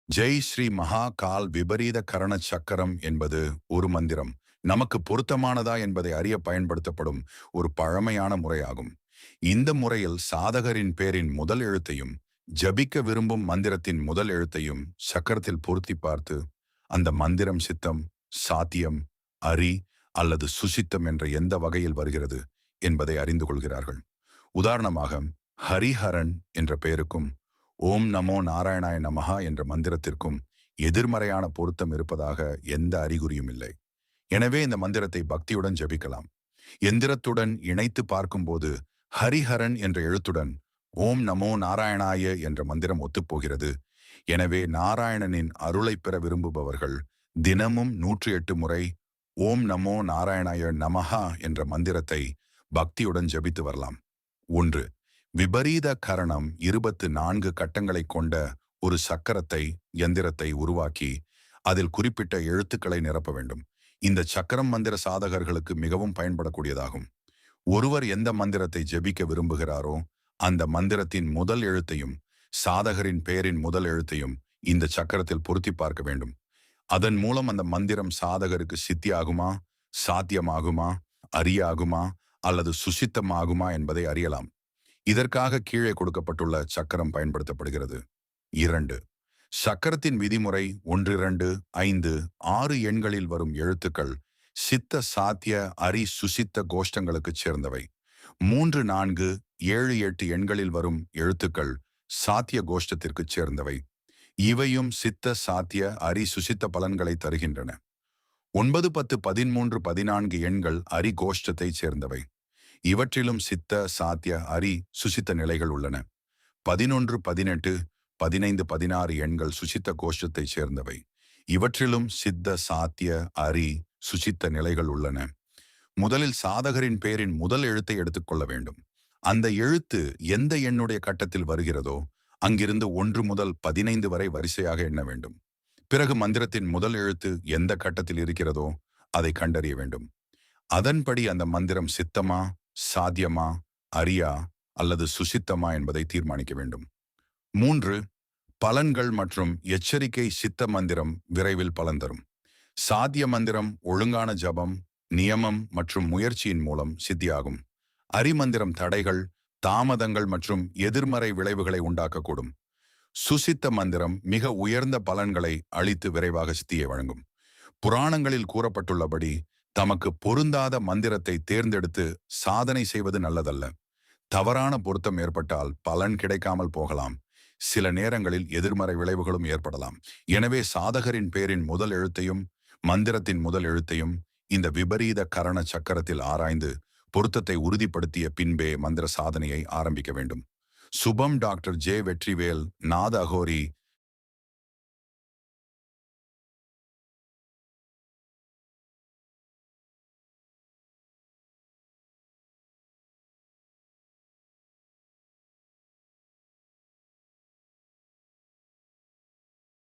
ஜெய் ஸ்ரீ மகா கால் விபரீத கரண சக்கரம் என்பது ஒரு மந்திரம். நமக்கு பொருத்தமானதா என்பதை அறிய பயன்படுத்தப்படும் ஒரு பழமையான முறையாகும். இந்த முறையில் சாதகரின் பேரின் முதல் எழுத்தையும் ஜபிக்க விரும்பும் மந்திரத்தின் முதல் எழுத்தையும் சக்கரத்தில் பொருத்தி பார்த்து அந்த மந்திரம் சித்தம், சாத்தியம், அரி அல்லது சுசித்தம் என்ற எந்த வகையில் வருகிறது என்பதை அறிந்து கொள்கிறார்கள். உதாரணமாக, ஹரிஹரன் என்ற பெயருக்கும் ஓம் நமோ நாராயணாய நமஹா என்ற மந்திரத்திற்கும் எதிர்மறையான பொருத்தம் இருப்பதாக எந்த அறிகுறியும் இல்லை. எனவே இந்த மந்திரத்தை பக்தியுடன் ஜபிக்கலாம். எந்திரத்துடன் இணைத்து பார்க்கும்போது ஹரிஹரன் என்ற எழுத்துடன் ஓம் நமோ நாராயணாய என்ற மந்திரம் ஒத்துப்போகிறது. எனவே நாராயணனின் அருளை பெற விரும்புபவர்கள் தினமும் 108 முறை ஓம் நமோ நாராயணாய நமஹா என்ற மந்திரத்தை பக்தியுடன் ஜபித்து வரலாம். 1. விபரீத கரணம் 24 கட்டங்களை கொண்ட ஒரு சக்கரத்தை எந்திரத்தை உருவாக்கி அதில் குறிப்பிட்ட எழுத்துக்களை நிரப்ப வேண்டும். இந்த சக்கரம் மந்திர சாதகர்களுக்கு மிகவும் பயன்படக்கூடியதாகும். ஒருவர் எந்த மந்திரத்தை ஜெபிக்க விரும்புகிறாரோ அந்த மந்திரத்தின் முதல் எழுத்தையும் சாதகரின் பெயரின் முதல் எழுத்தையும் இந்த சக்கரத்தில் பொருத்தி பார்க்க வேண்டும். அதன் மூலம் அந்த மந்திரம் சாதகருக்கு சித்தியாகுமா, சாத்தியமாகுமா, அரியாகுமா அல்லது சுசித்தமாகுமா என்பதை அறியலாம். இதற்காக கீழே கொடுக்கப்பட்டுள்ள சக்கரம் பயன்படுத்தப்படுகிறது. 2. சக்கரத்தின் விதிமுறை 1, 2, 5, 6 எண்களில் வரும் எழுத்துக்கள் சித்த, சாத்திய, அரி, சுசித்த கோஷ்டங்களுக்கு சேர்ந்தவை. 3, 4, 7, 8 எண்களில் வரும் எழுத்துக்கள் சாத்திய கோஷ்டத்திற்கு சேர்ந்தவை. இவையும் சித்த, சாத்திய, அரி, சுசித்த பலன்களை தருகின்றன. 9, 10, 13, 14 எண்கள் அரி கோஷ்டத்தை சேர்ந்தவை. இவற்றிலும் சித்த, சாத்திய, அரி, சுசித்த நிலைகள் உள்ளன. 11, 18, 15, 16 எண்கள் சுசித்த கோஷ்டத்தை சேர்ந்தவை. இவற்றிலும் சித்த, சாத்திய, அரி, சுசித்த நிலைகள் உள்ளன. முதலில் சாதகரின் பெயரின் முதல் எழுத்தை எடுத்துக்கொள்ள வேண்டும். அந்த எழுத்து எந்த எண்ணுடைய கட்டத்தில் வருகிறதோ அங்கிருந்து 1 முதல் 15 வரை வரிசையாக எண்ண வேண்டும். பிறகு மந்திரத்தின் முதல் எழுத்து எந்த கட்டத்தில் இருக்கிறதோ அதை கண்டறிய வேண்டும். அதன்படி அந்த மந்திரம் சித்தமா, சாத்தியமா, அரியா அல்லது சுசித்தமா என்பதை தீர்மானிக்க வேண்டும். 3. பலன்கள் மற்றும் எச்சரிக்கை. சித்த மந்திரம் விரைவில் பலன் தரும். சாத்திய மந்திரம் ஒழுங்கான ஜபம், நியமம் மற்றும் முயற்சியின் மூலம் சித்தியாகும். அரி மந்திரம் தடைகள், தாமதங்கள் மற்றும் எதிர்மறை விளைவுகளை உண்டாக்கக்கூடும். சுசித்த மந்திரம் மிக உயர்ந்த பலன்களை அளித்து விரைவாக சித்தியை வழங்கும். புராணங்களில் கூறப்பட்டுள்ளபடி தமக்கு பொருந்தாத மந்திரத்தை தேர்ந்தெடுத்து சாதனை செய்வது நல்லதல்ல. தவறான பொருத்தம் ஏற்பட்டால் பலன் கிடைக்காமல் போகலாம். சில நேரங்களில் எதிர்மறை விளைவுகளும் ஏற்படலாம். எனவே சாதகரின் பெயரின் முதல் எழுத்தையும் மந்திரத்தின் முதல் எழுத்தையும் இந்த விபரீத கரண சக்கரத்தில் ஆராய்ந்து பொருத்தத்தை உறுதிப்படுத்திய பின்பே மந்திர சாதனையை ஆரம்பிக்க வேண்டும். சுபம். Doctor J. வெற்றிவேல், நாத அகோரி.